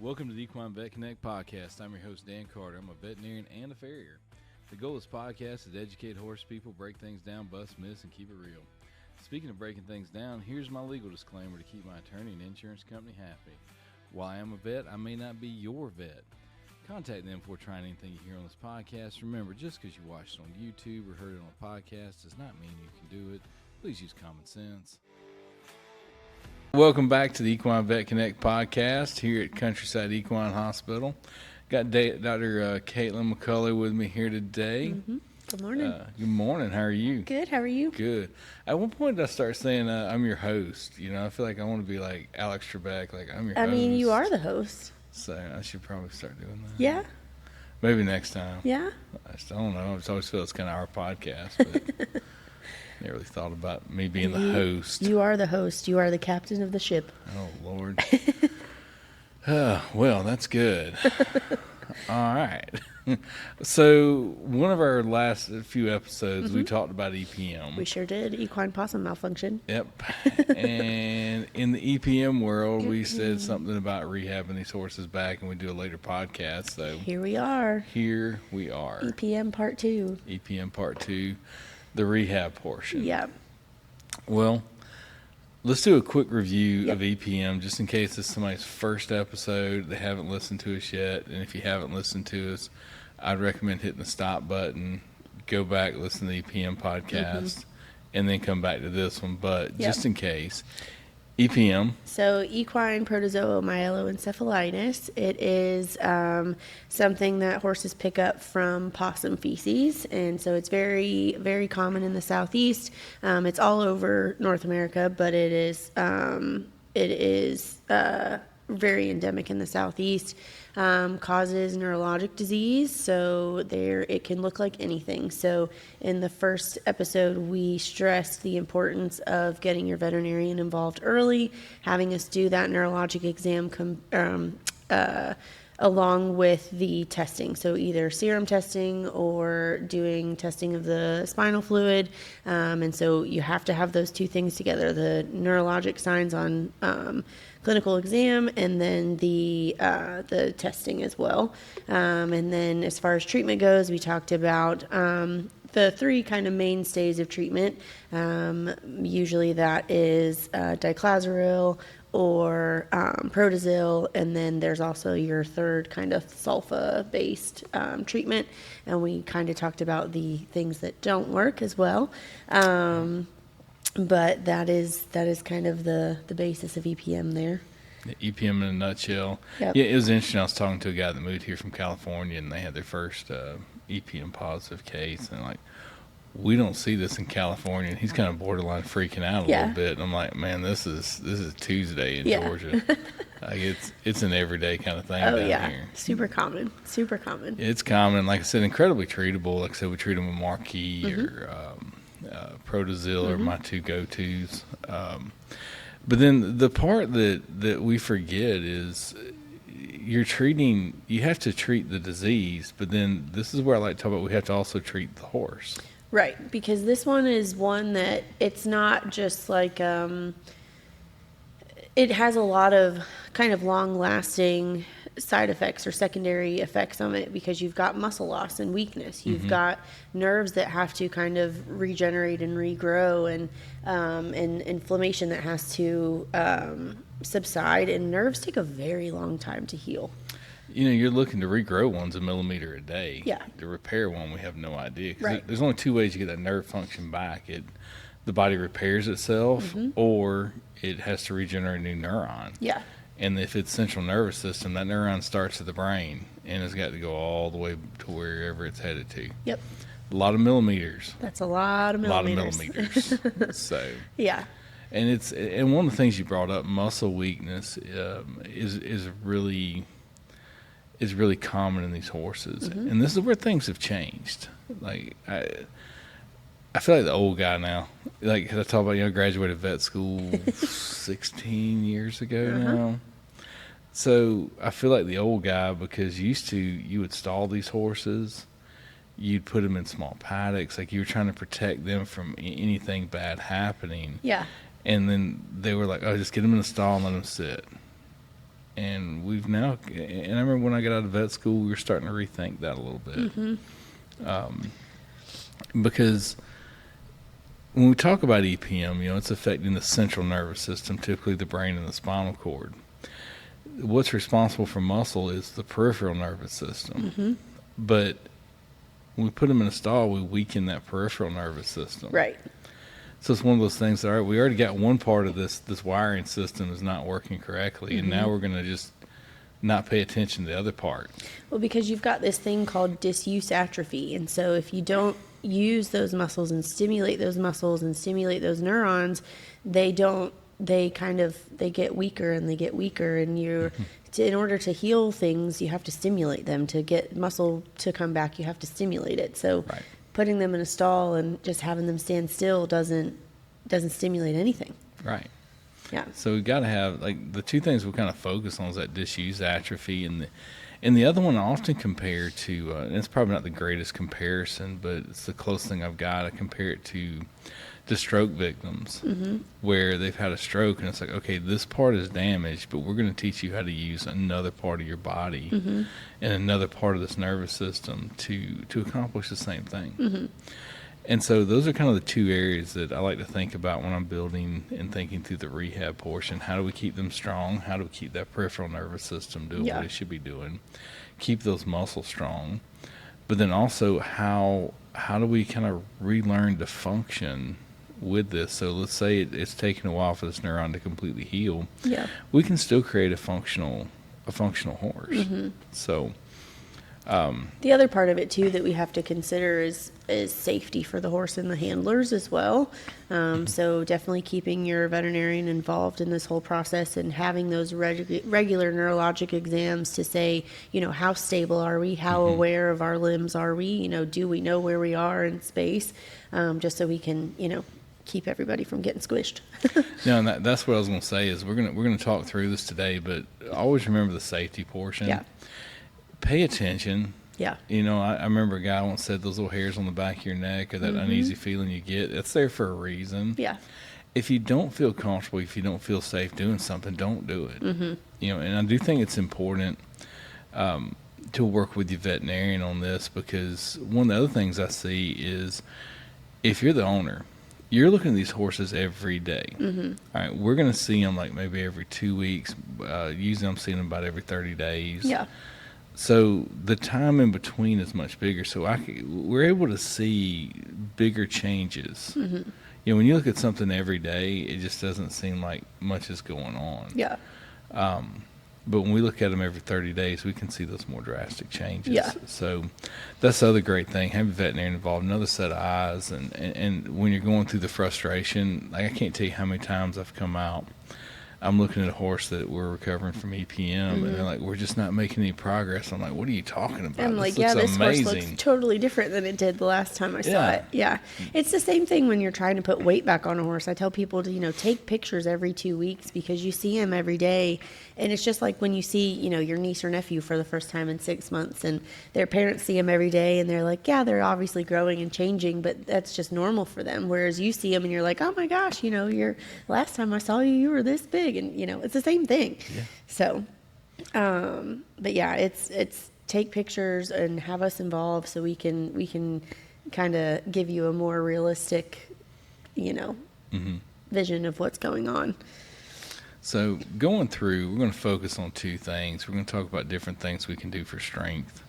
Welcome to the Equine Vet Connect podcast. I'm your host, Dan Carter. I'm a veterinarian and a farrier. The goal of this podcast is to educate horse people, break things down, bust myths, and keep it real. Speaking of breaking things down, here's my legal disclaimer to keep my attorney and insurance company happy. While I am a vet, I may not be your vet. Contact them before trying anything you hear on this podcast. Remember, just because you watched it on YouTube or heard it on a podcast does not mean you can do it. Please use common sense. Welcome back to the Equine Vet Connect podcast here at Countryside Equine Hospital. Got Dr. Caitlyn McCaulley with me here today. Mm-hmm. Good morning. Good morning. How are you? Good. How are you? Good. At one point, did I start saying I'm your host? You know, I feel like I want to be like Alex Trebek, like I'm your host. I mean, you are the host. So I should probably start doing that. Yeah. Maybe next time. Yeah. I just don't know. I just always feel it's kind of our podcast, but never really thought about me being the host. You are the host. You are the captain of the ship. Oh, Lord. Well, that's good. All right. So one of our last few episodes, we talked about EPM. We sure did. Equine possum malfunction. Yep. And in the EPM world, we said something about rehabbing these horses back, and we do a later podcast. So Here we are. EPM Part 2. EPM Part 2, the rehab portion. Yeah. Well, let's do a quick review of EPM, just in case this is somebody's first episode. They haven't listened to us yet. And if you haven't listened to us, I'd recommend hitting the stop button, go back, listen to the EPM podcast, and then come back to this one. But just in case, EPM. So Equine Protozoal Myeloencephalitis. It is something that horses pick up from possum feces, and so it's very, very common in the southeast. It's all over North America, but it is very endemic in the southeast. Causes neurologic disease, so it can look like anything. So in the first episode, we stressed the importance of getting your veterinarian involved early, having us do that neurologic exam along with the testing. So either serum testing or doing testing of the spinal fluid. And so you have to have those two things together, the neurologic signs on clinical exam, and then the testing as well. And then as far as treatment goes, we talked about the three kind of mainstays of treatment. Usually that is diclazaril or Protozoal, and then there's also your third kind of sulfa-based treatment. And we kind of talked about the things that don't work as well. But that is kind of the basis of EPM there. EPM in a nutshell. Yep. Yeah, it was interesting. I was talking to a guy that moved here from California, and they had their first EPM positive case, and like, we don't see this in California. And he's kind of borderline freaking out a little bit. And I'm like, man, this is Tuesday in Georgia. Like it's an everyday kind of thing down here. Super common. It's common. Like I said, incredibly treatable. Like I said, we treat them with Marquis or Protozoal are my two go-tos. But then the part that we forget is you have to treat the disease, but then this is where I like to talk about we have to also treat the horse. Right, because this one is one that it's not just like it has a lot of kind of long-lasting side effects or secondary effects on it, because you've got muscle loss and weakness. You've got nerves that have to kind of regenerate and regrow, and inflammation that has to subside, and nerves take a very long time to heal. You know, you're looking to regrow one's a millimeter a day. Yeah. To repair one, we have no idea. 'Cause Right. There's only two ways you get that nerve function back. The body repairs itself, or it has to regenerate a new neuron. Yeah. And if it's central nervous system, that neuron starts at the brain, and it's got to go all the way to wherever it's headed to. Yep. A lot of millimeters. That's a lot of millimeters. So. Yeah. And one of the things you brought up, muscle weakness, is really common in these horses, and this is where things have changed. Like I feel like the old guy now. Like, 'cause I talk about, graduated vet school 16 years ago now. So I feel like the old guy, because you would stall these horses, you'd put them in small paddocks, like you were trying to protect them from anything bad happening. Yeah. And then they were like, oh, just get them in the stall and let them sit. And we've now, and I remember when I got out of vet school, we were starting to rethink that a little bit. Because when we talk about EPM, it's affecting the central nervous system, typically the brain and the spinal cord. What's responsible for muscle is the peripheral nervous system. But when we put them in a stall, we weaken that peripheral nervous system. Right. So it's one of those things that, all right, we already got one part of this wiring system is not working correctly, and now we're going to just not pay attention to the other part. Well, because you've got this thing called disuse atrophy. And so if you don't use those muscles and stimulate those muscles and stimulate those neurons, they get weaker and they get weaker. And in order to heal things, you have to stimulate them. To get muscle to come back, you have to stimulate it. So putting them in a stall and just having them stand still doesn't stimulate anything. Right. Yeah. So we've got to have, like, the two things we kind of focus on is that disuse atrophy, and the other one I often compare to, and it's probably not the greatest comparison, but it's the closest thing I've got. I compare it to stroke victims, where they've had a stroke, and it's like, okay, this part is damaged, but we're going to teach you how to use another part of your body and another part of this nervous system to accomplish the same thing. And so those are kind of the two areas that I like to think about when I'm building and thinking through the rehab portion. How do we keep them strong? How do we keep that peripheral nervous system doing what it should be doing? Keep those muscles strong. But then also, how do we kind of relearn to function with this? So let's say it's taken a while for this neuron to completely heal. Yeah. We can still create a functional horse. So the other part of it too that we have to consider is safety for the horse and the handlers as well. So definitely keeping your veterinarian involved in this whole process and having those regular neurologic exams to say, how stable are we? How aware of our limbs are we? Do we know where we are in space? Just so we can, keep everybody from getting squished. No, and that's what I was going to say is we're gonna talk through this today, but always remember the safety portion. Yeah. Pay attention. Yeah. I remember a guy once said those little hairs on the back of your neck or that uneasy feeling you get, it's there for a reason. Yeah. If you don't feel comfortable, if you don't feel safe doing something, don't do it. And I do think it's important to work with your veterinarian on this, because one of the other things I see is if you're the owner, you're looking at these horses every day. All right, we're going to see them like maybe every 2 weeks. Usually I'm seeing them about every 30 days. Yeah. So the time in between is much bigger. So we're able to see bigger changes. When you look at something every day, it just doesn't seem like much is going on. Yeah. But when we look at them every 30 days, we can see those more drastic changes. Yeah. So that's the other great thing. Have a veterinarian involved, another set of eyes. And when you're going through the frustration, like I can't tell you how many times I've come out, I'm looking at a horse that we're recovering from EPM, and they're like, we're just not making any progress. I'm like, what are you talking about? I'm like, this this amazing. horse looks totally different than it did the last time I saw it. Yeah. It's the same thing when you're trying to put weight back on a horse. I tell people to, take pictures every 2 weeks because you see him every day. And it's just like when you see, your niece or nephew for the first time in 6 months and their parents see them every day and they're like, yeah, they're obviously growing and changing, but that's just normal for them. Whereas you see them and you're like, oh my gosh, last time I saw you, you were this big. And, it's the same thing. Yeah. So, but yeah, it's take pictures and have us involved so we can kind of give you a more realistic, vision of what's going on. So going through, we're going to focus on two things. We're going to talk about different things we can do for strength,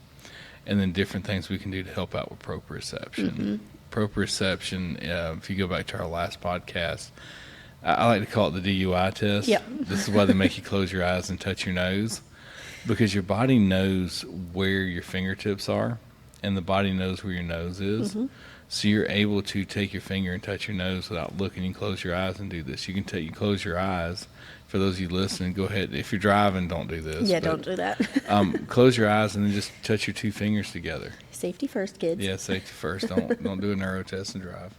and then different things we can do to help out with proprioception. Proprioception, if you go back to our last podcast, I like to call it the DUI test. Yeah. This is why they make you close your eyes and touch your nose, because your body knows where your fingertips are, and the body knows where your nose is. So you're able to take your finger and touch your nose without looking. You can close your eyes and do this. You close your eyes. For those of you listening, go ahead. If you're driving, don't do this. Yeah, don't do that. Close your eyes and then just touch your two fingers together. Safety first, kids. Yeah, safety first. Don't do a neuro test and drive.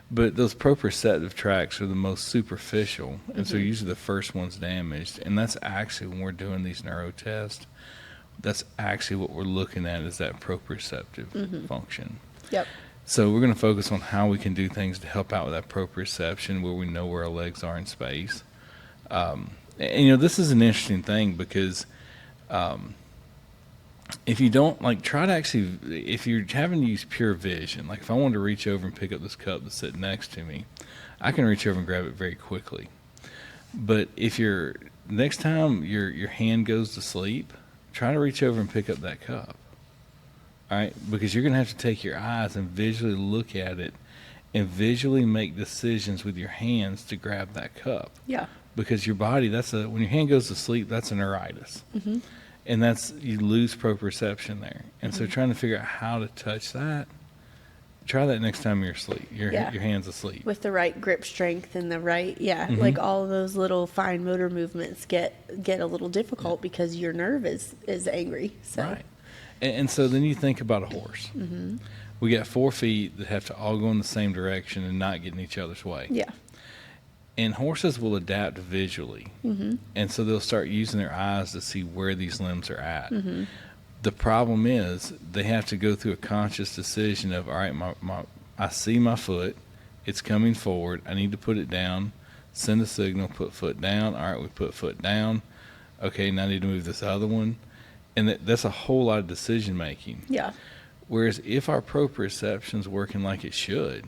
But those proprioceptive tracts are the most superficial, and so usually the first one's damaged. And that's actually, when we're doing these neuro tests, that's actually what we're looking at is that proprioceptive function. Yep. So we're going to focus on how we can do things to help out with that proprioception, where we know where our legs are in space. And this is an interesting thing because if you don't try to actually, if you're having to use pure vision, like if I wanted to reach over and pick up this cup that's sitting next to me, I can reach over and grab it very quickly. But if next time your hand goes to sleep, try to reach over and pick up that cup. All right, because you're going to have to take your eyes and visually look at it and visually make decisions with your hands to grab that cup. Yeah. Because your body, when your hand goes to sleep, that's a neuritis. Mm-hmm. And you lose proprioception there. And so trying to figure out how to touch that, try that next time you're asleep, your hand's asleep. With the right grip strength and the right, like all of those little fine motor movements get a little difficult because your nerve is angry. So. Right. And so then you think about a horse. Mm-hmm. We got 4 feet that have to all go in the same direction and not get in each other's way. Yeah. And horses will adapt visually. Mm-hmm. And so they'll start using their eyes to see where these limbs are at. Mm-hmm. The problem is they have to go through a conscious decision of, all right, I see my foot. It's coming forward. I need to put it down, send a signal, put foot down. All right, we put foot down. Okay, now I need to move this other one. And that's a whole lot of decision making. Yeah. Whereas if our proprioception's working like it should,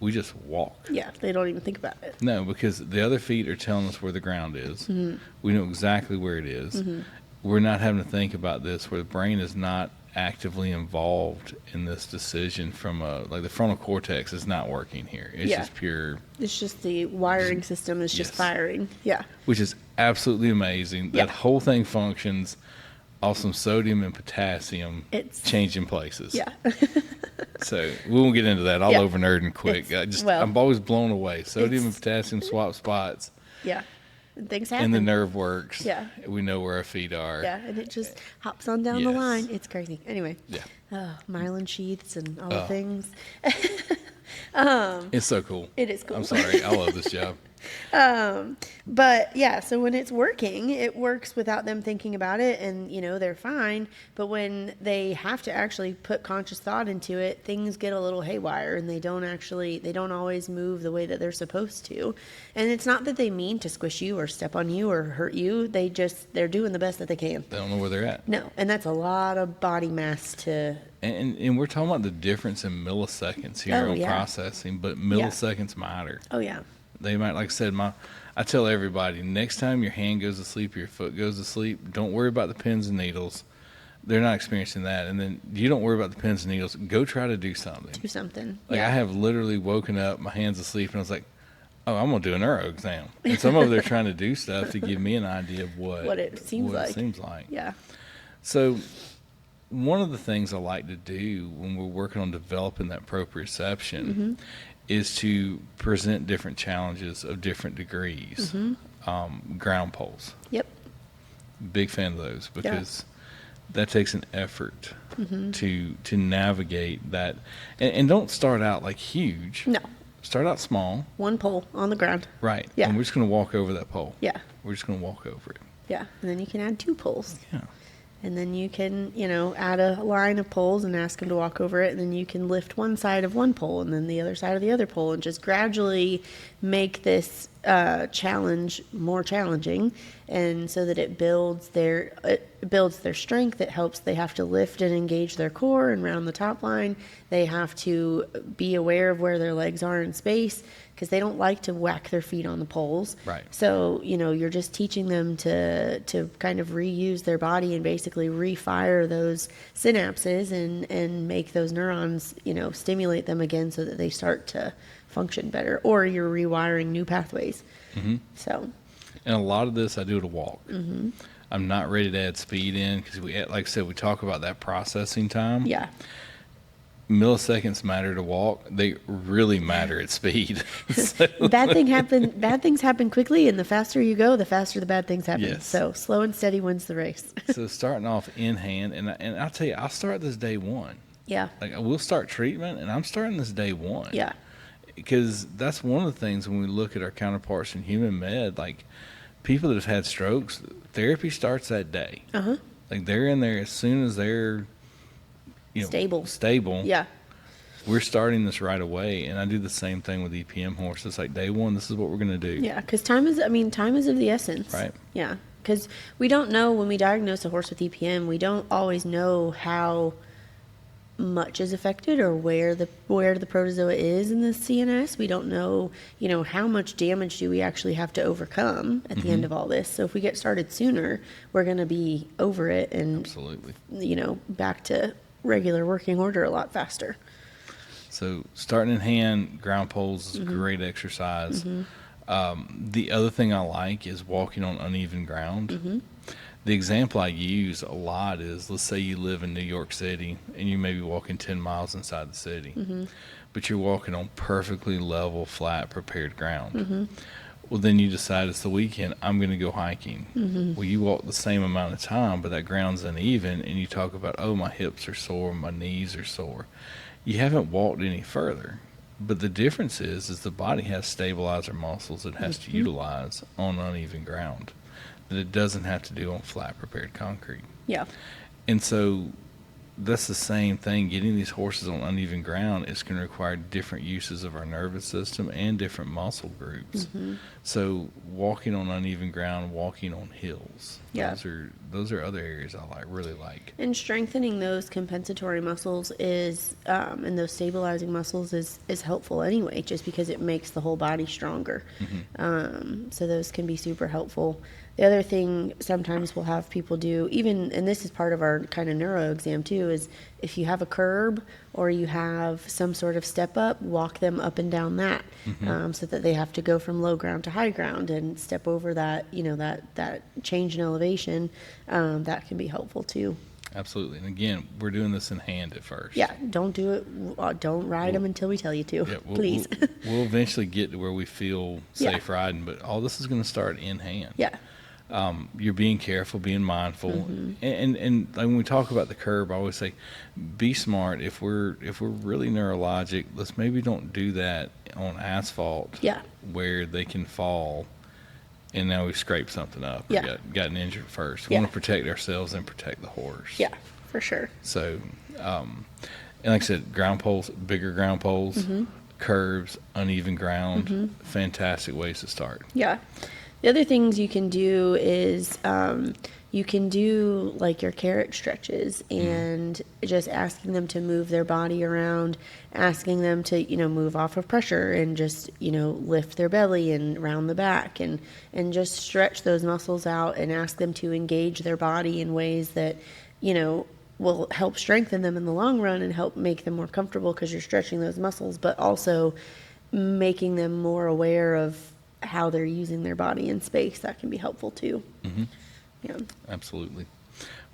we just walk. Yeah, they don't even think about it. No, because the other feet are telling us where the ground is. Mm-hmm. We know exactly where it is. Mm-hmm. We're not having to think about this, where the brain is not actively involved in this decision from the frontal cortex is not working here. It's just pure. It's just the wiring system is just firing. Yeah. Which is absolutely amazing. That whole thing functions off some sodium and potassium changing places. Yeah. So we won't get into that. I'll over nerd and quick. I'm always blown away. Sodium and potassium swap spots. Yeah. And things happen. And the nerve works. Yeah. We know where our feet are. Yeah, and it just hops on down the line. It's crazy. Anyway. Yeah. Myelin sheaths and all the things. It's so cool. It is cool. I'm sorry. I love this job. But yeah, so when it's working, it works without them thinking about it, and they're fine. But when they have to actually put conscious thought into it, things get a little haywire, and they don't always move the way that they're supposed to. And it's not that they mean to squish you or step on you or hurt you. They're doing the best that they can. They don't know where they're at. No, and that's a lot of body mass to. And we're talking about the difference in milliseconds here on processing, but milliseconds matter. Oh yeah. They might, like I said, I tell everybody, next time your hand goes to sleep or your foot goes to sleep, don't worry about the pins and needles. They're not experiencing that. And then you don't worry about the pins and needles. Go try to do something. Do something. I have literally woken up, my hand's asleep, and I was like, oh, I'm going to do a neuro exam. And so I'm over there trying to do stuff to give me an idea of what it seems like. Yeah. So one of the things I like to do when we're working on developing that proprioception is to present different challenges of different degrees. Ground poles. Yep. Big fan of those because that takes an effort to navigate that. And don't start out like huge. No. Start out small. One pole on the ground. Right. Yeah. And we're just going to walk over that pole. Yeah. We're just going to walk over it. Yeah. And then you can add 2 poles. Yeah. And then you can, add a line of poles and ask them to walk over it. And then you can lift one side of one pole and then the other side of the other pole and just gradually make this challenge more challenging. And so that it builds their strength. It helps. They have to lift and engage their core and round the top line. They have to be aware of where their legs are in space because they don't like to whack their feet on the poles. Right. So, you're just teaching them to kind of reuse their body and basically refire those synapses and make those neurons, stimulate them again so that they start to function better. Or you're rewiring new pathways. Mm-hmm. So. And a lot of this I do to walk. Mm-hmm. I'm not ready to add speed in because like I said, we talk about that processing time. Yeah. Milliseconds matter to walk. They really matter at speed. So. Bad things happen quickly, and the faster you go, the faster the bad things happen. Yes. So slow and steady wins the race. So starting off in hand, and I'll tell you, I'll start this day one. Yeah. We'll start treatment, and I'm starting this day one. Yeah. Because that's one of the things when we look at our counterparts in human med, people that have had strokes, therapy starts that day. Uh-huh. They're in there as soon as they're stable. Yeah. we're starting this right away. And I do the same thing with EPM horses. Like day one, this is what we're going to do. Yeah, because time is of the essence. Right. Yeah, because we don't know when we diagnose a horse with EPM, we don't always know how much is affected or where the protozoa is in the CNS. We don't know, how much damage do we actually have to overcome at the end of all this. So if we get started sooner, we're going to be over it and absolutely, back to regular working order a lot faster. So starting in hand, ground poles is a great exercise. The other thing I like is walking on uneven ground. The example I use a lot is, let's say you live in New York City and you may be walking 10 miles inside the city, but you're walking on perfectly level, flat, prepared ground. Well, then you decide it's the weekend, I'm going to go hiking. Well, you walk the same amount of time, but that ground's uneven, and you talk about, oh, my hips are sore, my knees are sore. You haven't walked any further. But the difference is the body has stabilizer muscles it has to utilize on uneven ground that it doesn't have to do on flat prepared concrete. Yeah. And so that's the same thing. Getting these horses on uneven ground is going to require different uses of our nervous system and different muscle groups. So walking on uneven ground, walking on hills, those are other areas I really like. And strengthening those compensatory muscles is and those stabilizing muscles is helpful anyway, just because it makes the whole body stronger. So those can be super helpful. The other thing sometimes we'll have people do, and this is part of our kind of neuro exam too, is if you have a curb or you have some sort of step up, walk them up and down that, so that they have to go from low ground to high ground and step over that, that change in elevation. That can be helpful too. Absolutely. And again, we're doing this in hand at first. Yeah, don't do it. Don't ride them until we tell you to, please. We'll eventually get to where we feel safe riding, but all this is going to start in hand. Yeah. You're being careful, being mindful, and like when we talk about the curb, I always say, be smart. If we're really neurologic, let's maybe don't do that on asphalt, where they can fall, and now we've scraped something up, or gotten injured first. We want to protect ourselves and protect the horse. Yeah, for sure. So, and like I said, ground poles, bigger ground poles, curbs, uneven ground, fantastic ways to start. Yeah. The other things you can do is you can do like your carrot stretches and just asking them to move their body around, asking them to, move off of pressure and just, lift their belly and round the back and just stretch those muscles out and ask them to engage their body in ways that, will help strengthen them in the long run and help make them more comfortable because you're stretching those muscles, but also making them more aware of how they're using their body in space. That can be helpful too. Yeah, absolutely.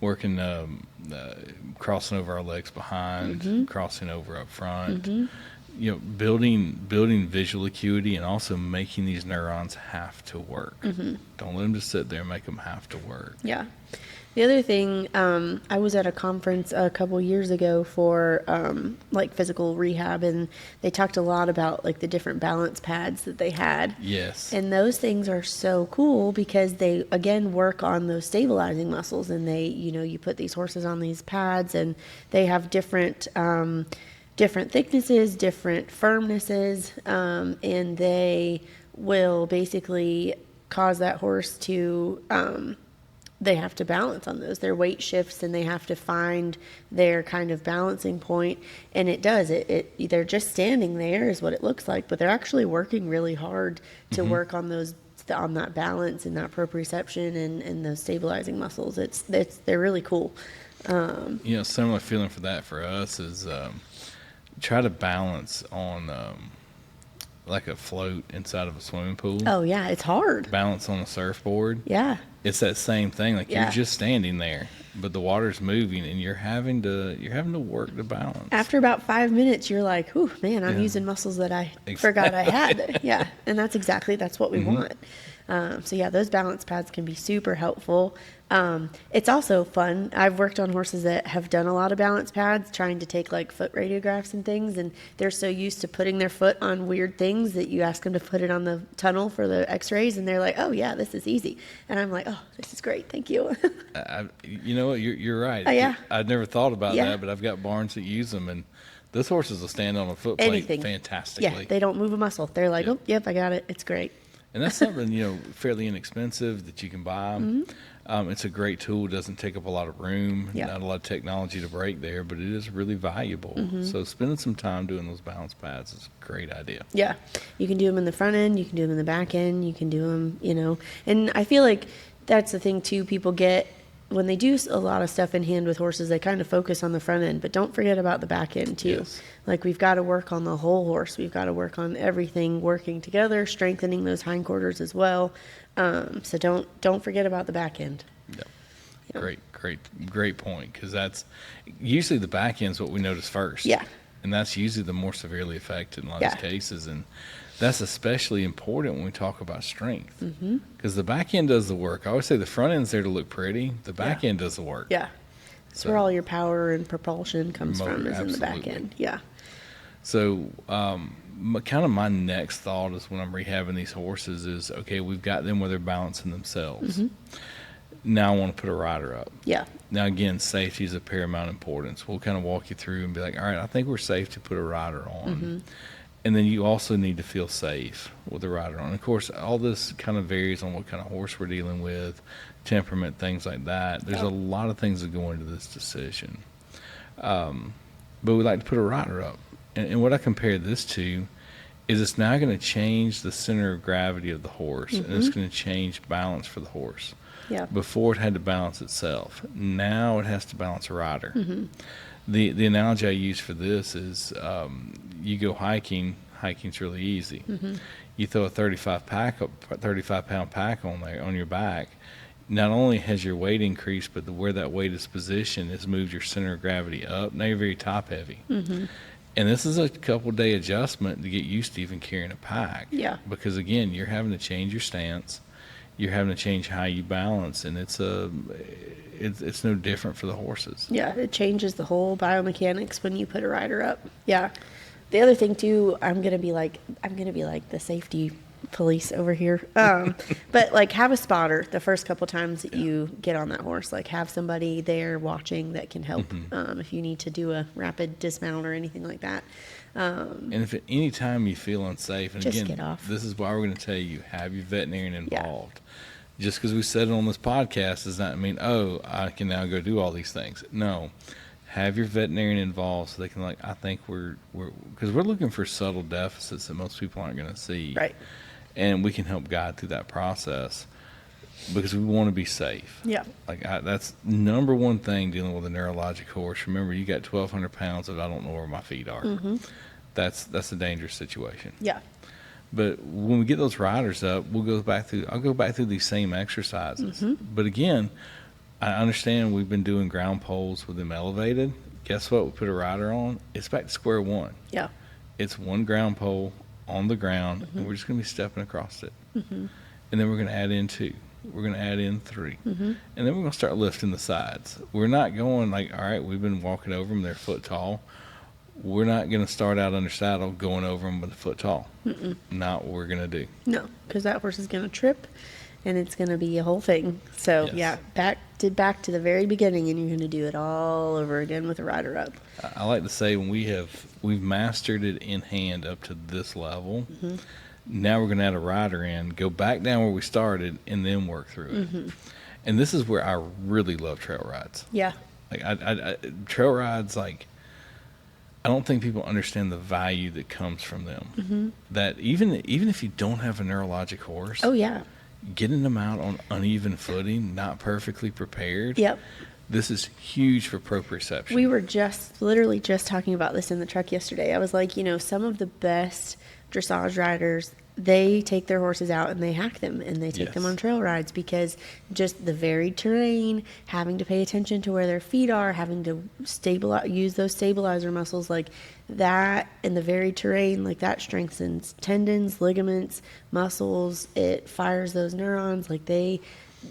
Working, crossing over our legs behind, crossing over up front. Building visual acuity and also making these neurons have to work. Don't let them just sit there and make them have to work. Yeah. The other thing, I was at a conference a couple years ago for like physical rehab, and they talked a lot about like the different balance pads that they had. Yes. And those things are so cool because they again work on those stabilizing muscles, and they, you put these horses on these pads, and they have different thicknesses, different firmnesses, and they will basically cause that horse to they have to balance on those. Their weight shifts and they have to find their kind of balancing point. And it does. They're just standing there is what it looks like, but they're actually working really hard to work on on that balance and that proprioception and those stabilizing muscles. They're really cool. Similar feeling for that for us is try to balance on like a float inside of a swimming pool. Oh yeah, it's hard. Balance on a surfboard. Yeah. It's that same thing. Like you're just standing there, but the water's moving, and you're having to work the balance. After about 5 minutes, you're like, "Ooh, man, I'm using muscles that I forgot I had." Yeah, and that's what we want. So those balance pads can be super helpful. It's also fun. I've worked on horses that have done a lot of balance pads, trying to take like foot radiographs and things, and they're so used to putting their foot on weird things that you ask them to put it on the tunnel for the x-rays, and they're like, "Oh yeah, this is easy." And I'm like, "Oh, this is great. Thank you." You know what? You're right. Yeah. I'd never thought about that, but I've got barns that use them, and Those horses will stand on a foot plate Anything. fantastically. Yeah, they don't move a muscle. They're like, Yeah. oh, yep, I got it. It's great. And that's something, fairly inexpensive that you can buy. It's a great tool. Doesn't take up a lot of room. Yeah. Not a lot of technology to break there, but it is really valuable. So spending some time doing those balance pads is a great idea. Yeah, you can do them in the front end. You can do them in the back end. You can do them, And I feel like that's the thing, too. People get, when they do a lot of stuff in hand with horses, they kind of focus on the front end, but don't forget about the back end too. Yes. Like, we've got to work on the whole horse. We've got to work on everything working together, strengthening those hindquarters as well. So don't forget about the back end. Yep. Yeah. Great point, because that's usually the back end's what we notice first. Yeah. And that's usually the more severely affected in a lot Yeah. of cases. And that's especially important when we talk about strength, because the back end does the work. I always say the front end's there to look pretty. The back end does the work. Yeah. That's where all your power and propulsion comes from, is in the back Absolutely. end. Yeah. So, kind of my next thought is when I'm rehabbing these horses is, okay, we've got them where they're balancing themselves. Now I want to put a rider up. Yeah. Now, again, safety is of paramount importance. We'll kind of walk you through and be like, all right, I think we're safe to put a rider on. And then you also need to feel safe with the rider on. Of course, all this kind of varies on what kind of horse we're dealing with, temperament, things like that. There's a lot of things that go into this decision. But we like to put a rider up. And what I compare this to is it's now going to change the center of gravity of the horse, and it's going to change balance for the horse. Yeah. Before, it had to balance itself. Now it has to balance a rider. The analogy I use for this is you go hiking. Hiking's really easy. You throw a 35-pound pack on there on your back. Not only has your weight increased, but where that weight is positioned has moved your center of gravity up. Now you're very top heavy. And this is a couple-day adjustment to get used to even carrying a pack. Yeah. Because again, you're having to change your stance. You're having to change how you balance, and it's no different for the horses. Yeah, it changes the whole biomechanics when you put a rider up. Yeah. The other thing too, I'm gonna be like the safety police over here. But like, have a spotter the first couple times that you get on that horse. Like, have somebody there watching that can help if you need to do a rapid dismount or anything like that. And if at any time you feel unsafe, and Just again, get off. this is why we're going to tell you, have your veterinarian involved. Just because we said it on this podcast does not mean, oh, I can now go do all these things. No. Have your veterinarian involved so they can, I think because we're looking for subtle deficits that most people aren't going to see. Right. And we can help guide through that process because we want to be safe. Yeah. That's number one thing dealing with a neurologic horse. Remember, you got 1,200 pounds of I don't know where my feet are. That's a dangerous situation. Yeah. But when we get those riders up, I'll go back through these same exercises. But again, I understand we've been doing ground poles with them elevated. Guess what? We put a rider on. It's back to square one. Yeah. It's one ground pole on the ground, and we're just going to be stepping across it. And then we're going to add in 2. We're going to add in 3. And then we're going to start lifting the sides. We're not going all right, we've been walking over them, they're a foot tall. We're not going to start out under saddle going over them with a foot tall. Not what we're going to do. No, because that horse is going to trip, and it's going to be a whole thing. So Yes. back to the very beginning, and you're going to do it all over again with a rider up. I like to say when we've mastered it in hand up to this level. Now we're going to add a rider in, go back down where we started, and then work through it. And this is where I really love trail rides. Yeah. Trail rides, I don't think people understand the value that comes from them. That even if you don't have a neurologic horse, Oh yeah. getting them out on uneven footing, not perfectly prepared. Yep. This is huge for proprioception. We were literally just talking about this in the truck yesterday. I was like, some of the best dressage riders, they take their horses out and they hack them and they take them Yes. on trail rides, because just the varied terrain, having to pay attention to where their feet are, having to use those stabilizer muscles like that, in the varied terrain, that strengthens tendons, ligaments, muscles. It fires those neurons.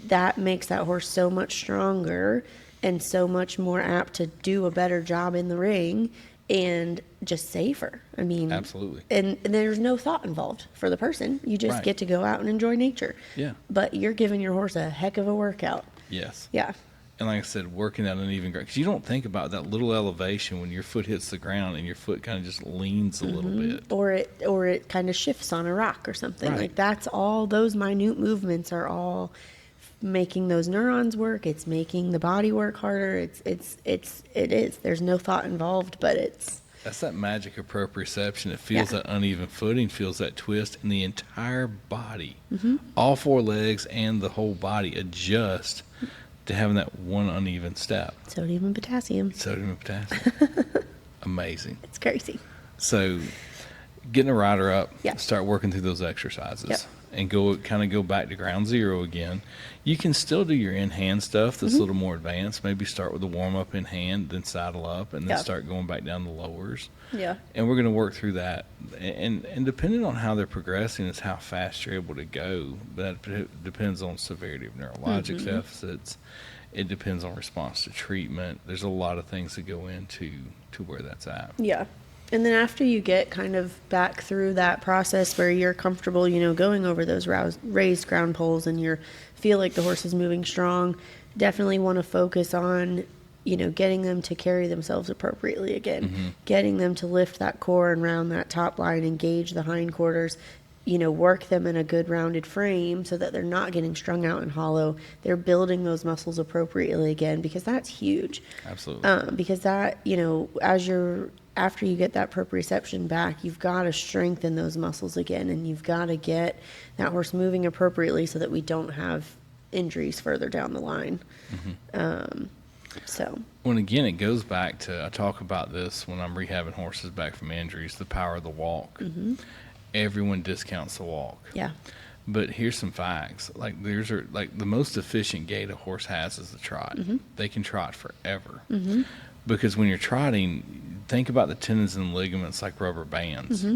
That makes that horse so much stronger and so much more apt to do a better job in the ring and just safer. I mean, Absolutely. And there's no thought involved for the person. You just Right. get to go out and enjoy nature. Yeah. But you're giving your horse a heck of a workout. Yes. Yeah. And like I said, working that uneven ground, because you don't think about that little elevation when your foot hits the ground and your foot kind of just leans a little bit. Or it kind of shifts on a rock or something. Right. Like that's all, those minute movements are all making those neurons work. It's making the body work harder. It is. There's no thought involved, but That's that magic of proprioception. It feels that uneven footing, feels that twist, and the entire body, all 4 legs and the whole body adjust to having that one uneven step. sodium and potassium. Amazing. It's crazy. So getting a rider up, Yep. start working through those exercises. Yep. And go back to ground zero again. You can still do your in-hand stuff that's a little more advanced. Maybe start with a warm-up in hand, then saddle up, and then start going back down the lowers. Yeah. And we're going to work through that. And depending on how they're progressing is how fast you're able to go. That depends on severity of neurologic deficits. It depends on response to treatment. There's a lot of things that go into where that's at. Yeah. And then after you get kind of back through that process where you're comfortable, going over those raised ground poles and you feel like the horse is moving strong, definitely want to focus on, getting them to carry themselves appropriately again, getting them to lift that core and round that top line, engage the hindquarters, work them in a good rounded frame so that they're not getting strung out and hollow. They're building those muscles appropriately again, because that's huge. Absolutely. Because that, after you get that proprioception back, you've got to strengthen those muscles again, and you've got to get that horse moving appropriately so that we don't have injuries further down the line. When again, it goes back to, I talk about this when I'm rehabbing horses back from injuries, the power of the walk. Everyone discounts the walk. Yeah. But here's some facts. Like the most efficient gait a horse has is the trot. They can trot forever. Because when you're trotting, think about the tendons and ligaments like rubber bands.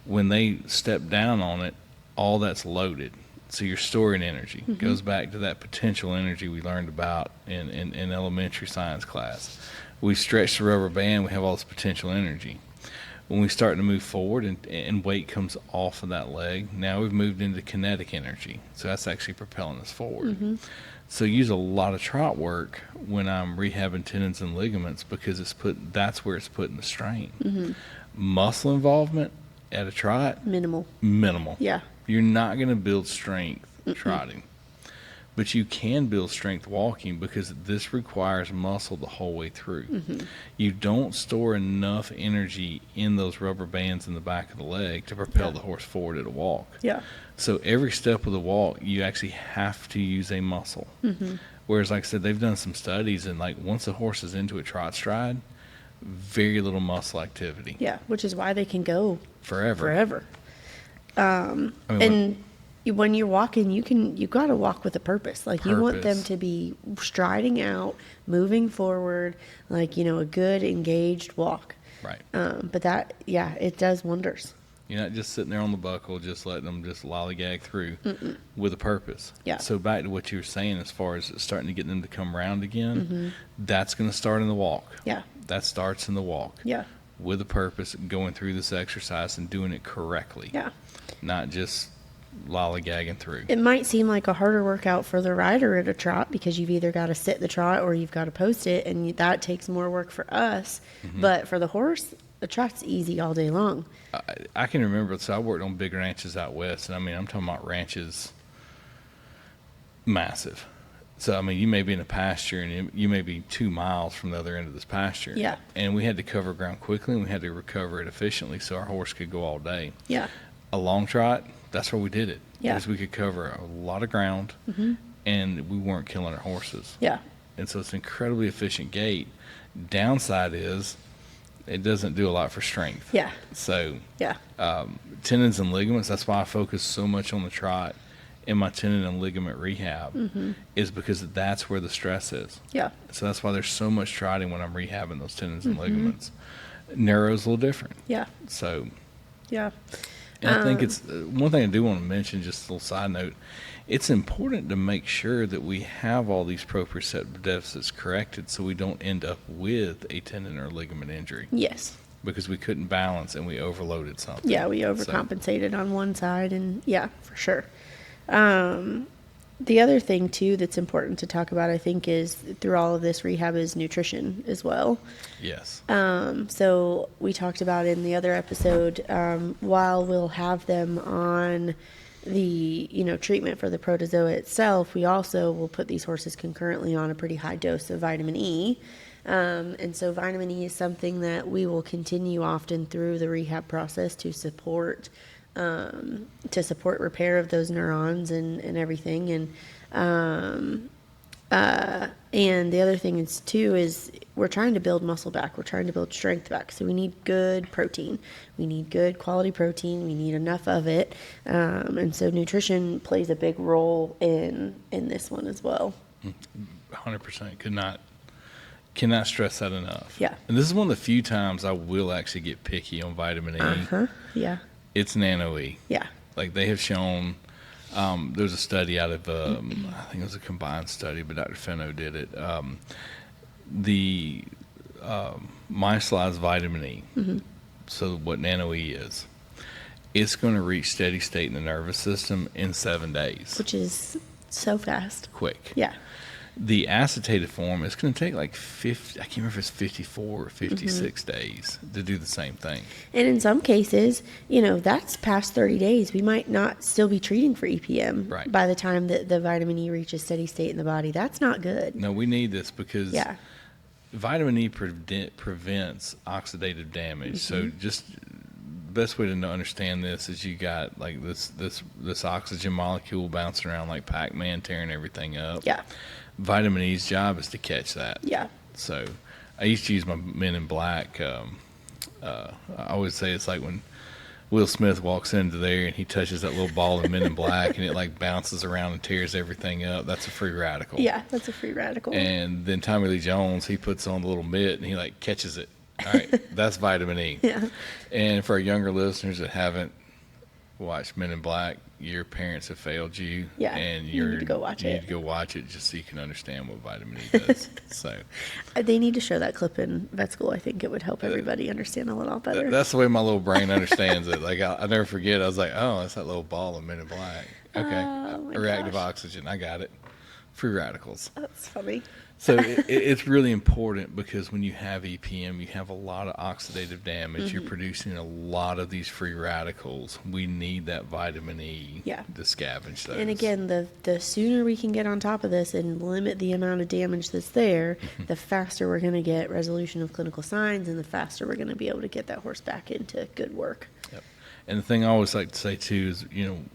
When they step down on it, all that's loaded. So you're storing energy. Goes back to that potential energy we learned about in elementary science class. We stretch the rubber band, we have all this potential energy. When we start to move forward and weight comes off of that leg, now we've moved into kinetic energy. So that's actually propelling us forward. So use a lot of trot work when I'm rehabbing tendons and ligaments, because that's where it's putting the strain. Muscle involvement at a trot, Minimal. Yeah. You're not going to build strength trotting, but you can build strength walking, because this requires muscle the whole way through. You don't store enough energy in those rubber bands in the back of the leg to propel the horse forward at a walk. Yeah. So every step of the walk, you actually have to use a muscle. Whereas, like I said, they've done some studies, and like once a horse is into a trot stride, very little muscle activity. Yeah. Which is why they can go Forever. And when you're walking, you got to walk with a purpose. Like you want them to be striding out, moving forward, like, a good engaged walk. Right. But that, it does wonders. You're not just sitting there on the buckle, just letting them just lollygag through with a purpose. Yeah. So back to what you were saying, as far as starting to get them to come around again, that's going to start in the walk. Yeah. That starts in the walk. Yeah. With a purpose, going through this exercise and doing it correctly. Yeah. Not just lollygagging through. It might seem like a harder workout for the rider at a trot, because you've either got to sit the trot or you've got to post it, and that takes more work for us. But for the horse, the trot's easy all day long. I can remember, so I worked on big ranches out west, and I'm talking about ranches massive. So, you may be in a pasture, and you may be 2 miles from the other end of this pasture. Yeah. And we had to cover ground quickly, and we had to recover it efficiently so our horse could go all day. Yeah. A long trot, that's where we did it. Yeah. Because we could cover a lot of ground, and we weren't killing our horses. Yeah. And so it's an incredibly efficient gait. Downside is it doesn't do a lot for strength. Yeah. So Yeah. Tendons and ligaments, that's why I focus so much on the trot in my tendon and ligament rehab, is because that's where the stress is. Yeah. So that's why there's so much trotting when I'm rehabbing those tendons and ligaments. Neuro's a little different. Yeah. So, Yeah. and I think it's one thing I do want to mention, just a little side note, it's important to make sure that we have all these proprioceptive deficits corrected so we don't end up with a tendon or ligament injury. Yes. Because we couldn't balance and we overloaded something. Yeah, we overcompensated on one side, and yeah, for sure. The other thing too that's important to talk about, I think, is through all of this rehab is nutrition as well. Yes. So we talked about in the other episode, while we'll have them on the treatment for the protozoa itself, we also will put these horses concurrently on a pretty high dose of vitamin E. And so vitamin E is something that we will continue often through the rehab process to support repair of those neurons and everything. And the other thing is we're trying to build muscle back. We're trying to build strength back. So we need good protein. We need good quality protein. We need enough of it. And so nutrition plays a big role in this one as well. 100%. Cannot stress that enough. Yeah. And this is one of the few times I will actually get picky on vitamin E. Yeah. It's nano E. Yeah. Like they have shown, there's a study out of, I think it was a combined study, but Dr. Fenno did it. The myocelized vitamin E, so what nano E is, it's going to reach steady state in the nervous system in 7 days. Which is so fast. Quick. Yeah. The acetated form, it's going to take like 50, I can't remember if it's 54 or 56 days to do the same thing. And in some cases, that's past 30 days. We might not still be treating for EPM by the time that the vitamin E reaches steady state in the body. That's not good. No, we need this because vitamin E prevents oxidative damage. So just the best way to understand this is you got like this oxygen molecule bouncing around like Pac-Man, tearing everything up. Yeah. Vitamin E's job is to catch that. Yeah. So I used to use my Men in Black. I always say it's like when Will Smith walks into there and he touches that little ball of Men in Black and it like bounces around and tears everything up. That's a free radical. Yeah, that's a free radical. And then Tommy Lee Jones, he puts on the little mitt and he like catches it. All right, that's vitamin E. Yeah. And for our younger listeners that haven't watched Men in Black, your parents have failed you. Yeah, and you need to go watch it. You need to go watch it just so you can understand what vitamin E does. So they need to show that clip in vet school. I think it would help everybody understand a little better. That's the way my little brain understands it. Like I never forget. I was like, oh, that's that little ball of Men in Black. Okay, reactive oxygen. I got it. Free radicals. That's funny. So it's really important because when you have EPM, you have a lot of oxidative damage. You're producing a lot of these free radicals. We need that vitamin E to scavenge those. And again, the sooner we can get on top of this and limit the amount of damage that's there, the faster we're going to get resolution of clinical signs and the faster we're going to be able to get that horse back into good work. Yep. And the thing I always like to say, too, is,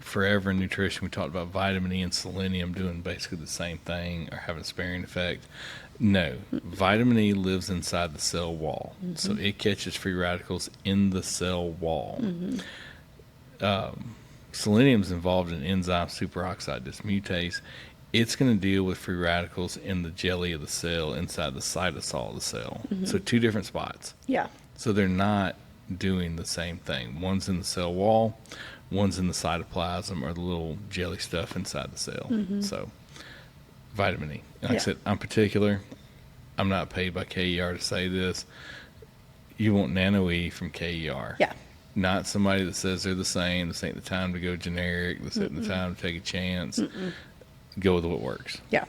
forever in nutrition, we talked about vitamin E and selenium doing basically the same thing or having a sparing effect. No, vitamin E lives inside the cell wall. So it catches free radicals in the cell wall. Selenium is involved in enzyme superoxide dismutase. It's going to deal with free radicals in the jelly of the cell inside the cytosol of the cell. So 2 different spots. Yeah. So they're not doing the same thing. One's in the cell wall, one's in the cytoplasm or the little jelly stuff inside the cell. So vitamin E. And like I said, I'm particular. I'm not paid by KER to say this. You want nano E from KER. Yeah. Not somebody that says they're the same. This ain't the time to go generic. This ain't the time to take a chance. Go with what works. Yeah.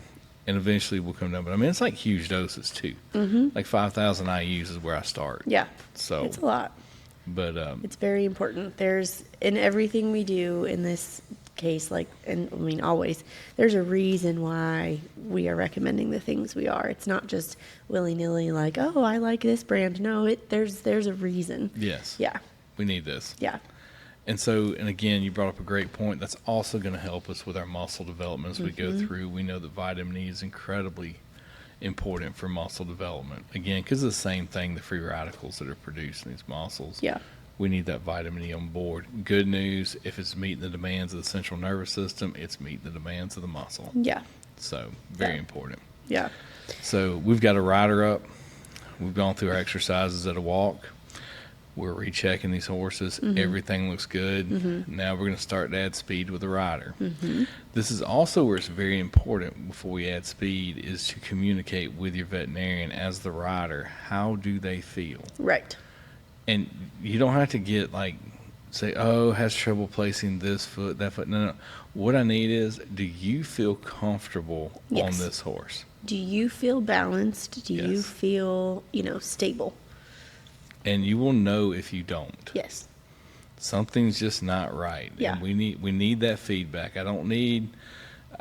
And eventually we'll come down. But I mean, it's like huge doses too. Like 5,000 IUs is where I start. Yeah. So it's a lot. But it's very important. There's in everything we do in this case, always, there's a reason why we are recommending the things we are. It's not just willy-nilly like, oh, I like this brand. No, there's a reason. Yes. Yeah. We need this. Yeah. And so, and again, you brought up a great point. That's also going to help us with our muscle development as we go through. We know that vitamin E is incredibly important for muscle development. Again, because of the same thing, the free radicals that are produced in these muscles. Yeah. We need that vitamin E on board. Good news, if it's meeting the demands of the central nervous system, it's meeting the demands of the muscle. Yeah. So, very important. Yeah. So, we've got a rider up. We've gone through our exercises at a walk. We're rechecking these horses. Everything looks good. Now we're going to start to add speed with the rider. This is also where it's very important before we add speed is to communicate with your veterinarian as the rider. How do they feel? Right. And you don't have to get like say, oh, has trouble placing this foot, that foot. No. What I need is, do you feel comfortable on this horse? Do you feel balanced? Do you Yes. feel, stable? And you will know if you don't. Yes. Something's just not right. Yeah. And we need that feedback. I don't need,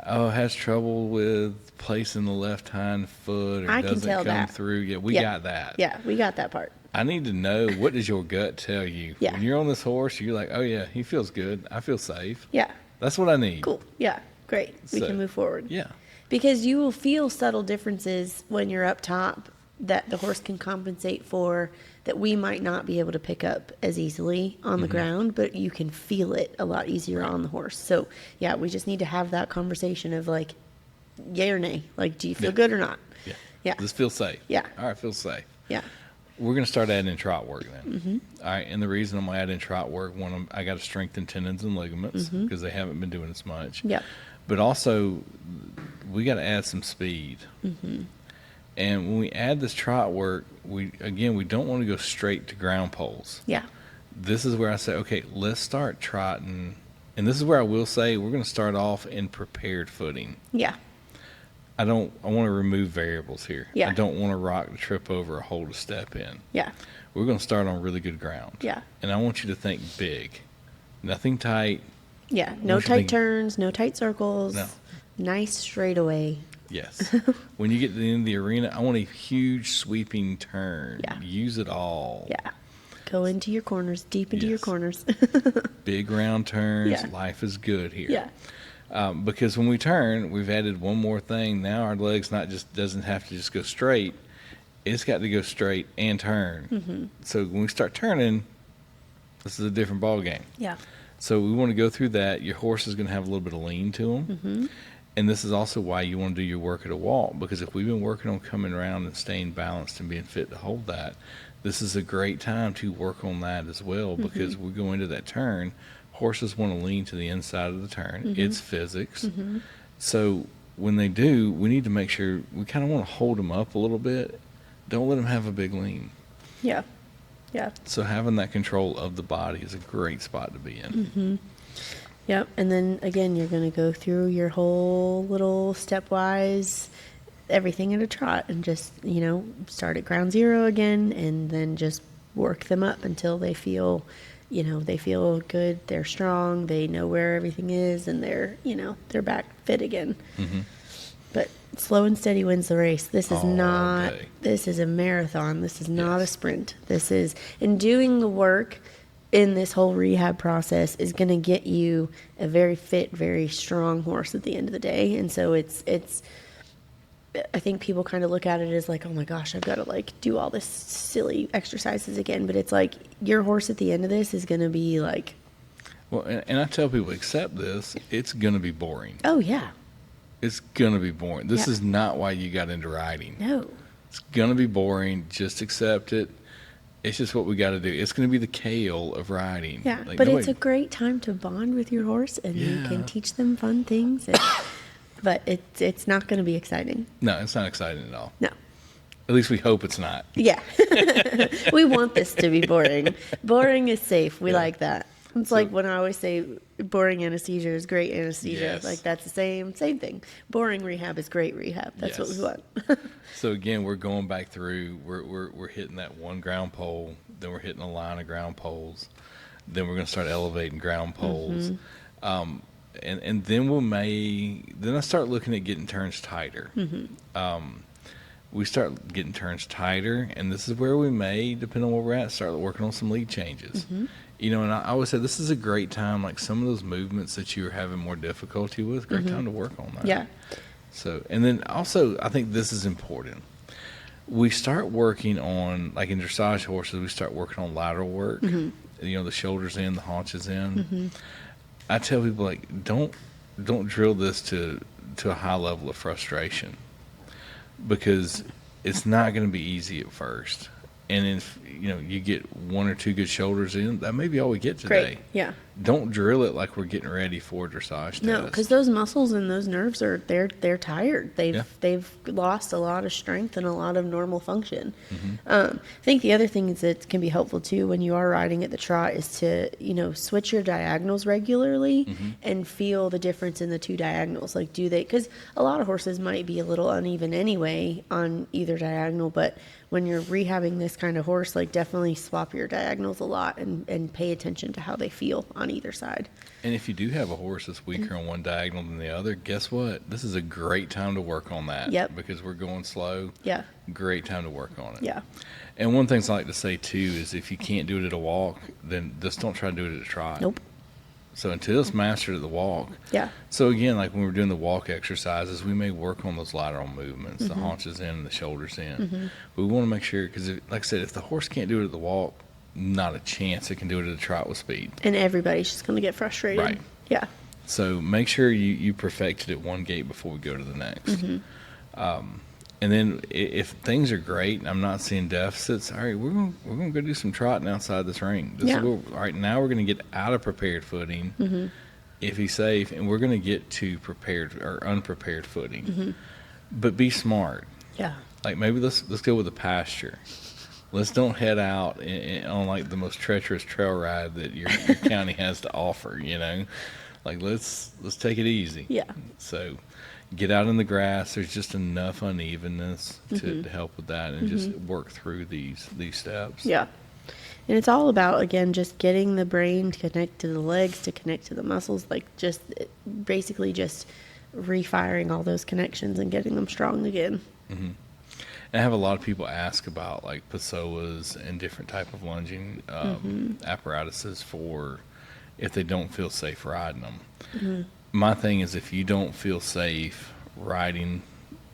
has trouble with placing the left hind foot, or I can doesn't tell come that. through. Yeah, we got that. Yeah, we got that part. I need to know, what does your gut tell you? Yeah. When you're on this horse, you're like, oh yeah, he feels good. I feel safe. Yeah. That's what I need. Cool. Yeah. Great. We So, can move forward. Yeah. Because you will feel subtle differences when you're up top that the horse can compensate for, that we might not be able to pick up as easily on the ground, but you can feel it a lot easier on the horse. So yeah, we just need to have that conversation of like, yay or nay. Like, do you feel good or not? Yeah. Yeah. Does this feel safe? Yeah. All right, feels safe. Yeah. We're going to start adding in trot work then. All right, and the reason I'm going to add in trot work, I got to strengthen tendons and ligaments because they haven't been doing as much. Yeah. But also, we got to add some speed. And when we add this trot work, we don't want to go straight to ground poles. Yeah. This is where I say, okay, let's start trotting. And this is where I will say we're going to start off in prepared footing. Yeah. I want to remove variables here. Yeah. I don't want to rock the trip over or hold a step in. Yeah. We're going to start on really good ground. Yeah. And I want you to think big. Nothing tight. Yeah. No want you to tight think- turns, no tight circles. No. Nice straightaway. Yes. When you get to the end of the arena, I want a huge sweeping turn. Yeah. Use it all. Yeah. Go into your corners, deep into your Yes. corners. Big round turns. Yeah. Life is good here. Yeah. Because when we turn, we've added one more thing. Now our legs doesn't have to just go straight. It's got to go straight and turn. So when we start turning, this is a different ball game. Yeah. So we want to go through that. Your horse is going to have a little bit of lean to him. And this is also why you want to do your work at a walk, because if we've been working on coming around and staying balanced and being fit to hold that, this is a great time to work on that as well, because we go into that turn. Horses want to lean to the inside of the turn. It's physics. So when they do, we need to make sure we kind of want to hold them up a little bit. Don't let them have a big lean. Yeah. Yeah. So having that control of the body is a great spot to be in. Yep. And then again, you're going to go through your whole little stepwise everything at a trot and just, start at ground zero again and then just work them up until they feel, they feel good, they're strong, they know where everything is, and they're back fit again. But slow and steady wins the race. This is All not, day. this is a marathon. This is not a Yes. sprint. This is, and doing the work in this whole rehab process is going to get you a very fit, very strong horse at the end of the day. And so it's, I think people kind of look at it as like, oh my gosh, I've got to do all this silly exercises again. But it's like your horse at the end of this is going to be like, Well, and I tell people, accept this. It's going to be boring. oh yeah, It's going to be boring. This Yeah. is not why you got into riding. no, It's going to be boring. Just accept it. It's just what we got to do. It's going to be the kale of riding. yeah. Like, But nobody- it's a great time to bond with your horse and you Yeah. can teach them fun things. And, but it's not going to be exciting. No, it's not exciting at all. No. At least we hope it's not. Yeah. We want this to be boring. Boring is safe. We Yeah. like that. It's like when I always say boring anesthesia is great anesthesia. Yes. Like that's the same thing. Boring rehab is great rehab. That's what we Yes. want. So again, we're going back through. We're hitting that one ground pole. Then we're hitting a line of ground poles. Then we're going to start elevating ground poles. And then then I start looking at getting turns tighter. We start getting turns tighter, and this is where we may, depending on where we're at, start working on some lead changes. And I always say this is a great time, like some of those movements that you're having more difficulty with, great time to work on that. Yeah. So, and then also, I think this is important. We start working on, like in dressage horses, we start working on lateral work. The shoulders in, the haunches in. I tell people, like, don't drill this to a high level of frustration, because it's not going to be easy at first. And if you get one or two good shoulders in, that may be all we get today. Great. Yeah. don't drill it like we're getting ready for a dressage test. No, because those muscles and those nerves they're tired. Yeah. They've lost a lot of strength and a lot of normal function. I think the other thing is that can be helpful too when you are riding at the trot is to switch your diagonals regularly and feel the difference in the two diagonals. Like because a lot of horses might be a little uneven anyway on either diagonal, but when you're rehabbing this kind of horse, like definitely swap your diagonals a lot and pay attention to how they feel on either side. And if you do have a horse that's weaker on one diagonal than the other, guess what? This is a great time to work on that. Yep. Because we're going slow. Yeah. Great time to work on it. Yeah. And one thing I like to say too is if you can't do it at a walk, then just don't try to do it at a trot. Nope. So until it's mastered at the walk. Yeah. So again, like when we're doing the walk exercises, we may work on those lateral movements, the haunches in and the shoulders in. But we want to make sure, because like I said, if the horse can't do it at the walk, not a chance it can do it at a trot with speed. And everybody's just going to get frustrated. Right. Yeah. So make sure you perfect it at one gait before we go to the next. And then if things are great and I'm not seeing deficits, all right, we're gonna go do some trotting outside this ring. All right, now we're gonna get out of prepared footing if he's safe, and we're gonna get to prepared or unprepared footing. But be smart. Yeah. Like maybe let's go with a pasture. Let's don't head out on like the most treacherous trail ride that your county has to offer. Like let's take it easy. Yeah. So get out in the grass. There's just enough unevenness to help with that, and just work through these steps. Yeah. And it's all about, again, just getting the brain to connect to the legs, to connect to the muscles, like just basically just refiring all those connections and getting them strong again. And I have a lot of people ask about like Pessoas and different type of lunging apparatuses for if they don't feel safe riding them. My thing is, if you don't feel safe riding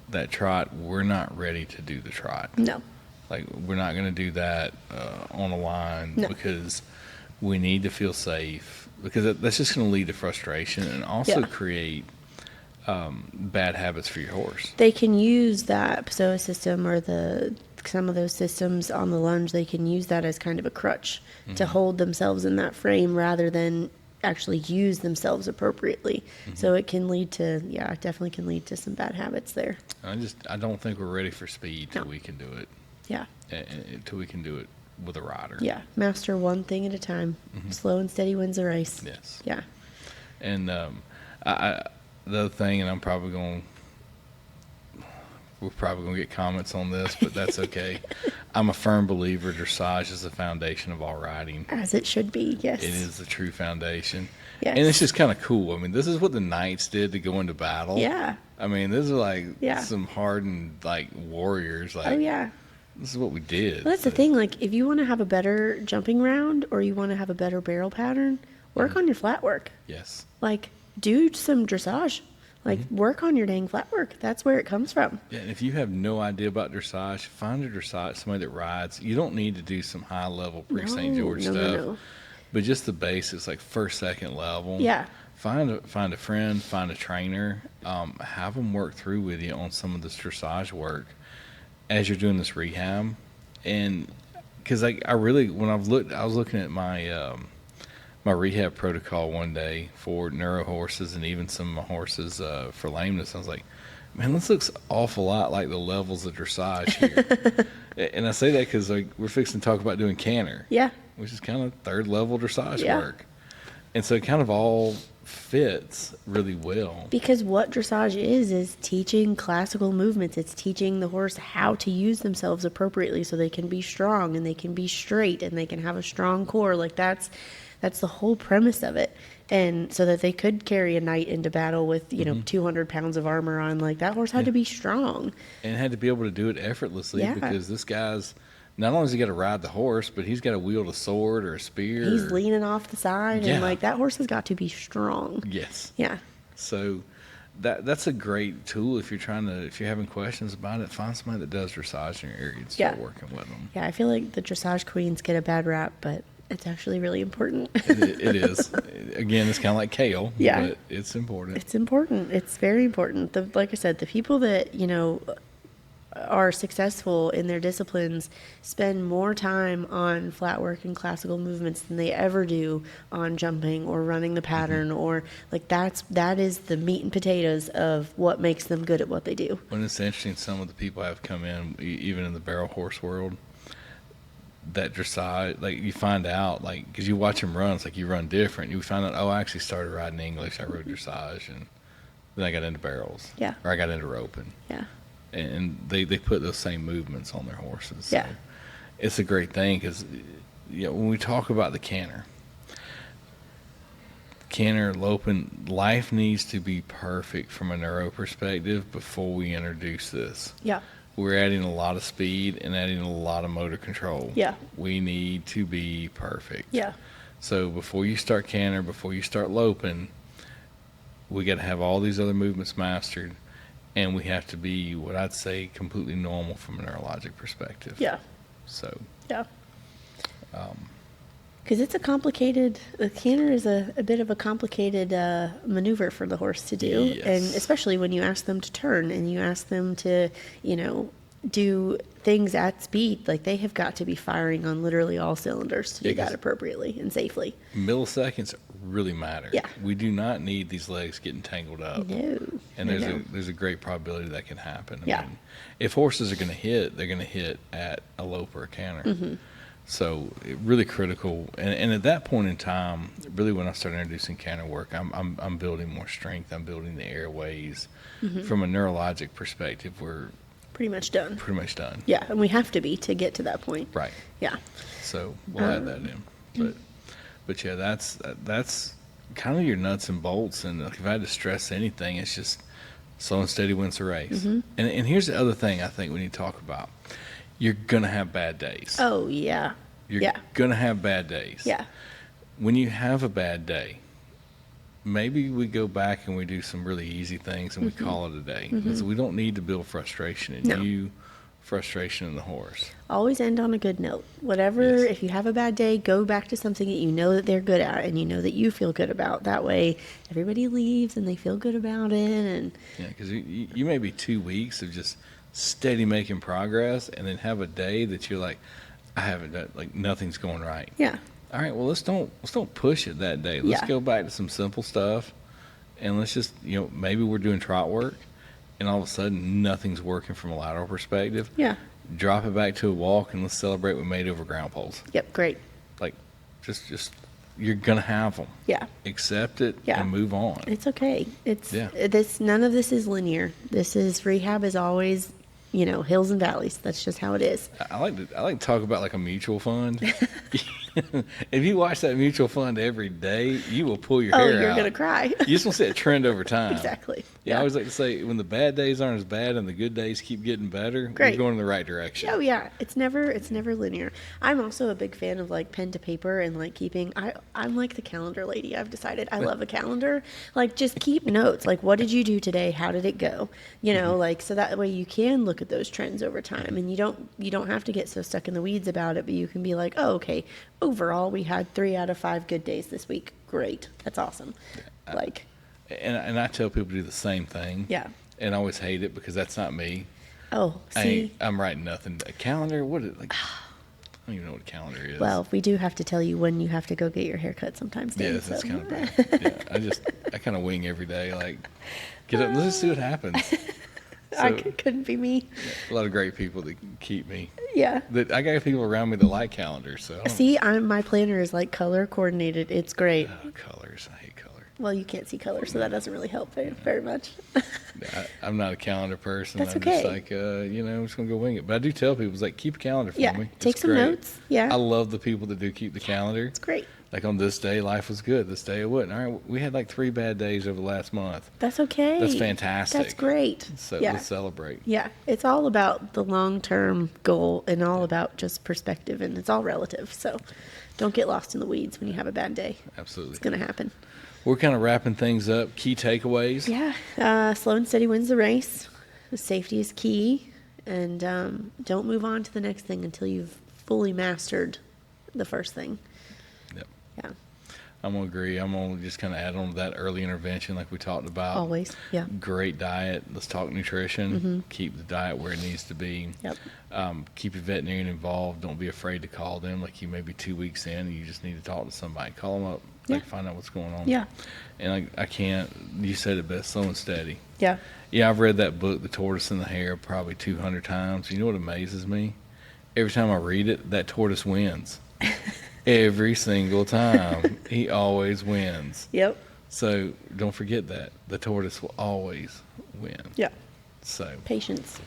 that trot, we're not ready to do the trot. No. Like, we're not going to do that on a line because we need to feel safe, because that's just going to lead to frustration and also create bad habits for your horse. They can use that PSOA system or some of those systems on the lunge. They can use that as kind of a crutch to hold themselves in that frame rather than actually use themselves appropriately. So it can lead to, it definitely can lead to some bad habits there. I don't think we're ready for speed till we can do it. Yeah. Until we can do it with a rider. Yeah. Master one thing at a time. Slow and steady wins the race. Yes. Yeah. And the other thing, and we're probably going to get comments on this, but that's okay. I'm a firm believer dressage is the foundation of all riding. As it should be, yes. It is the true foundation. Yes. And it's just kind of cool. I mean, this is what the knights did to go into battle. Yeah. I mean, this is like some hardened like warriors. Like, oh, yeah. This is what we did. Well, that's the thing. Like, if you want to have a better jumping round or you want to have a better barrel pattern, work on your flat work. Yes. Like, do some dressage. Like, work on your dang flat work. That's where it comes from. Yeah, and if you have no idea about dressage, find a dressage, somebody that rides. You don't need to do some high-level pre-St. George stuff. No. But just the basics, like first, second level. Yeah. Find a friend, find a trainer. Have them work through with you on some of this dressage work as you're doing this rehab. And because I was looking at my my rehab protocol one day for neuro horses and even some of my horses for lameness. I was like, man, this looks awful lot like the levels of dressage here. And I say that because we're fixing to talk about doing canter. Yeah. Which is kind of third level dressage work. And so it kind of all fits really well. Because what dressage is teaching classical movements. It's teaching the horse how to use themselves appropriately so they can be strong and they can be straight and they can have a strong core. Like that's the whole premise of it. And so that they could carry a knight into battle with, 200 pounds of armor on. Like, that horse had to be strong. And had to be able to do it effortlessly because this guy's, not only has he got to ride the horse, but he's got to wield a sword or a spear. He's leaning off the side. And, that horse has got to be strong. Yes. Yeah. So that's a great tool if you're having questions about it. Find somebody that does dressage in your area and start working with them. Yeah, I feel like the dressage queens get a bad rap, but it's actually really important. It is. Again, it's kind of like kale, but it's important. It's important. It's very important. Like I said, the people that, are successful in their disciplines spend more time on flat work and classical movements than they ever do on jumping or running the pattern, or like that is the meat and potatoes of what makes them good at what they do. When it's interesting, some of the people have come in, even in the barrel horse world, that dressage, like you find out, like, because you watch them run, it's like you run different. You find out, oh, I actually started riding English, I rode dressage, and then I got into barrels. Yeah. Or I got into roping. Yeah. And they put those same movements on their horses. So Yeah. it's a great thing because, when we talk about the canter, loping, life needs to be perfect from a neuro perspective before we introduce this. Yeah. We're adding a lot of speed and adding a lot of motor control. Yeah. We need to be perfect. Yeah. So before you start canter, before you start loping, we got to have all these other movements mastered, and we have to be what I'd say completely normal from a neurologic perspective. Yeah. So. Yeah. Because it's a complicated, the canter is a bit of a complicated maneuver for the horse to do. Yes. And especially when you ask them to turn and you ask them to, do things at speed, like they have got to be firing on literally all cylinders to do that appropriately and safely. Milliseconds really matter. Yeah. We do not need these legs getting tangled up. No. And there's a great probability that can happen. Yeah. I mean, if horses are going to hit, they're going to hit at a lope or a canter. Mm-hmm. So really critical. And at that point in time, really when I started introducing canter work, I'm building more strength. I'm building the airways. Mm-hmm. From a neurologic perspective, we're Pretty much done. pretty much done. Yeah, and we have to be to get to that point. Right. Yeah. So we'll add that in. But yeah, that's kind of your nuts and bolts. And if I had to stress anything, it's just slow and steady wins the race. Mm-hmm. And here's the other thing I think we need to talk about. You're going to have bad days. Oh, yeah. You're going to have bad days. Yeah. When you have a bad day, maybe we go back and we do some really easy things and we call it a day. Because we don't need to build frustration in you, frustration in the horse. Always end on a good note. Whatever, Yes. if you have a bad day, go back to something that you know that they're good at and you know that you feel good about. That way, everybody leaves and they feel good about it. And Yeah, because you may be 2 weeks of just steady making progress, and then have a day that you're like, I haven't done, like nothing's going right. yeah, All right, well let's don't push it that day. Let's Yeah. go back to some simple stuff, and let's just maybe we're doing trot work, and all of a sudden nothing's working from a lateral perspective. yeah, Drop it back to a walk, and let's celebrate we made over ground poles. yep, great. Like, just you're gonna have them. Yeah, Accept it Yeah. and move on. it's okay. It's Yeah. none of this is linear. This is rehab is always, hills and valleys. That's just how it is. I like to talk about like a mutual fund. If you watch that mutual fund every day, you will pull your hair out. You're gonna cry. You just want to see a trend over time. Exactly. Yeah, I always like to say when the bad days aren't as bad and the good days keep getting better, Great. we're going in the right direction. Oh yeah, it's never linear. I'm also a big fan of like pen to paper and like keeping. I'm like the calendar lady. I've decided I love a calendar. Like just keep notes. Like what did you do today? How did it go? Like so that way you can look at those trends over time, and you don't have to get so stuck in the weeds about it. But you can be like, oh okay, overall we had 3 out of 5 good days this week. Great, that's awesome. And I tell people to do the same thing. Yeah. And I always hate it because that's not me. Oh, see. I'm writing nothing. A calendar? What is like? I don't even know what a calendar is. Well, we do have to tell you when you have to go get your hair cut sometimes. Dan, Yes, that's so. kind of bad. Yeah, I kind of wing every day. Like, get up, let's just see what happens. Couldn't be me. A lot of great people that keep me. Yeah. I got people around me that like calendars. So See, my planner is like color coordinated. It's great. colors. I hate color. Well, you can't see color, so that doesn't really help very much. I'm not a calendar person. That's I'm okay. just like, I'm just gonna go wing it. But I do tell people, it's like, keep a calendar for Yeah, me. take It's some great. notes. Yeah. I love the people that do keep the calendar. It's great. Like on this day, life was good. This day it wouldn't. All right, we had like 3 bad days over the last month. That's okay. That's fantastic. That's great. So yeah. let's celebrate. Yeah, it's all about the long-term goal and all about just perspective, and it's all relative. So don't get lost in the weeds when you have a bad day. Absolutely. It's going to happen. We're kind of wrapping things up. Key takeaways. Yeah, slow and steady wins the race. Safety is key, and don't move on to the next thing until you've fully mastered the first thing. Yep. Yeah. I'm going to agree. I'm going to just kind of add on to that early intervention like we talked about. Always, yeah. Great diet. Let's talk nutrition. Mm-hmm. Keep the diet where it needs to be. Yep. Keep your veterinarian involved. Don't be afraid to call them. Like you may be 2 weeks in and you just need to talk to somebody. Call them up. Like, find out what's going on. Yeah. And I can't, you said it best, slow and steady. Yeah. Yeah, I've read that book, The Tortoise and the Hare, probably 200 times. You know what amazes me? Every time I read it, that tortoise wins. Every single time. He always wins. Yep. So don't forget that. The tortoise will always win. Yeah. So Patience.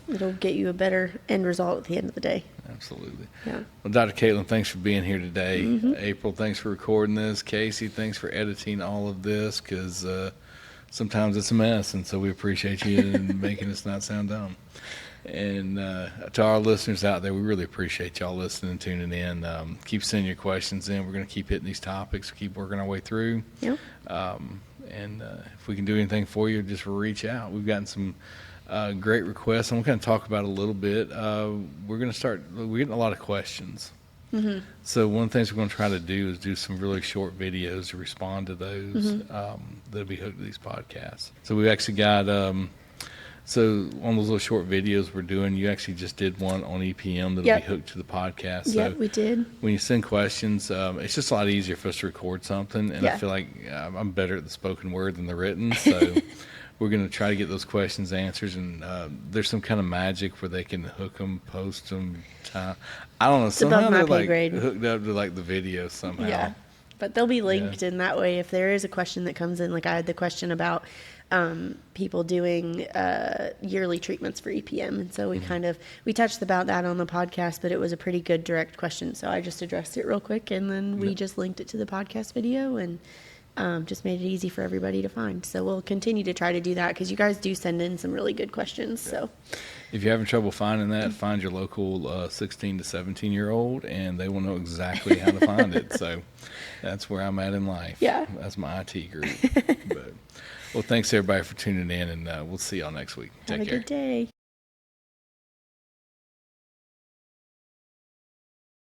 It'll get you a better end result at the end of the day. absolutely. Yeah. Well, Dr. Caitlyn, thanks for being here today. Mm-hmm. April, thanks for recording this. Casey, thanks for editing all of this because sometimes it's a mess, and so we appreciate you making us not sound dumb. And to our listeners out there, we really appreciate y'all listening and tuning in. Keep sending your questions in. We're going to keep hitting these topics, keep working our way through. Yep. And if we can do anything for you, just reach out. We've gotten some great requests. I'm going to kind of talk about it a little bit. We're getting a lot of questions. Mm-hmm. So one of the things we're going to try to do is do some really short videos to respond to those that'll be hooked to these podcasts. So we've actually got, so on those little short videos we're doing, you actually just did one on EPM that'll be hooked to the podcast. So we did. when you send questions, it's just a lot easier for us to record something. And I feel like I'm better at the spoken word than the written. So we're going to try to get those questions answered. And there's some kind of magic where they can hook them, post them. I don't know. It's somehow above my they're pay grade. hooked up to like the video somehow. Yeah. But they'll be linked in that way. If there is a question that comes in, like I had the question about people doing yearly treatments for EPM. And so we touched about that on the podcast, but it was a pretty good direct question. So I just addressed it real quick, and then we just linked it to the podcast video and just made it easy for everybody to find. So we'll continue to try to do that because you guys do send in some really good questions. So if you're having trouble finding that, find your local 16 to 17-year-old, and they will know exactly how to find it. So that's where I'm at in life. Yeah. That's my IT group. Well, thanks everybody for tuning in, and we'll see y'all next week. Take care. Have a good day.